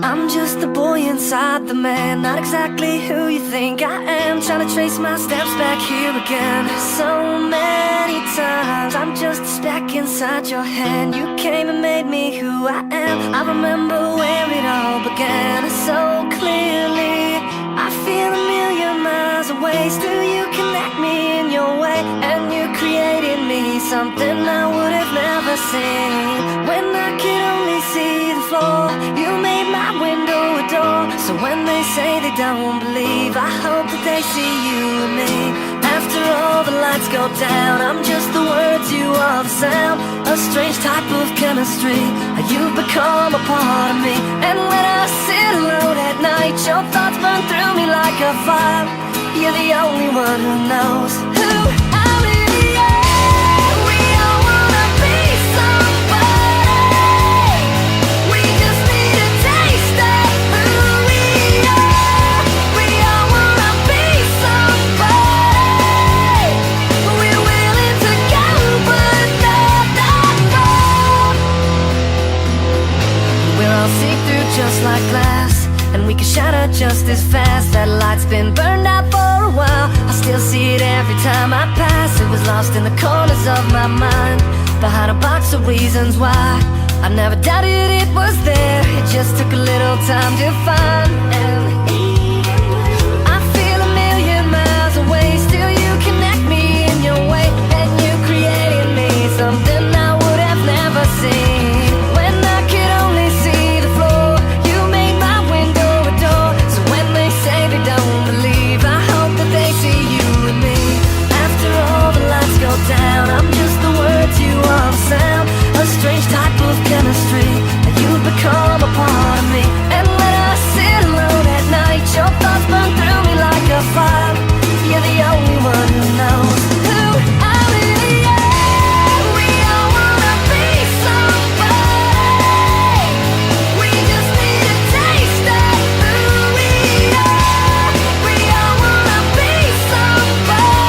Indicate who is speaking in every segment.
Speaker 1: I'm just the boy inside the man, not exactly who you think I am. Trying to trace my steps back here again. So many times I'm just a speck inside your hand. You came and made me who I am. I remember where it all began so clearly. I feel a million miles away. Still you connect me in your way, and you created me something I would have never seen. When I could only see the floor, you made my window a door. So when they say they don't believe, I hope that they see you and me. After all the lights go down, I'm just the words, you are the sound. A strange type of chemistry, you've become a part of me. And when I sit alone at night, your thoughts burn through me like a fire. You're the only one who knows who I really am. We all wanna be somebody. We just need a taste of who we are. We all wanna be somebody. We're willing to go, but not that far. We're all see-through just like glass, and we can shatter just as fast. That light's been burned out for a while. I still see it every time I pass. It was lost in the corners of my mind, behind a box of reasons why. I never doubted it was there. It just took a little time to find. And I feel a million miles away. Still you connect me in your way, and you created me something I would have never seen. When I could only see the floor, you made my window a door. So when they say they don't believe, I hope that they see you and me. After all the lights go down, I'm just the words, you are the sound. A strange type of chemistry, and you've become a part of me. And when I sit alone at night, your thoughts burn through me like a fire. You're the only one who knows who I really am. We all wanna be somebody. We just need a taste of who we are. We all wanna be somebody.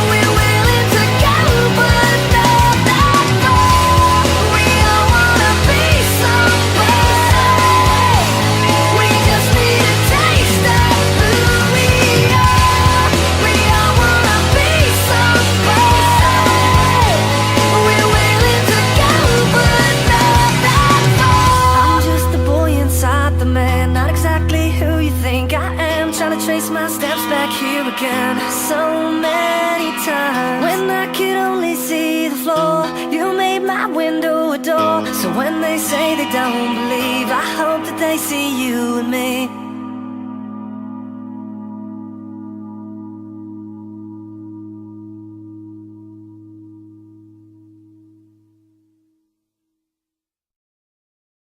Speaker 1: We're willing to go, but not that far. We all wanna be somebody. We just need a taste of who we are. We all wanna be somebody. We're willing to go, but not that far. I'm just the boy inside the man, not exactly who you think I am. Trying to trace my steps back here again so many times. When I could only see the floor, you made my window a door. So when they say they don't believe, I hope that they see you and me.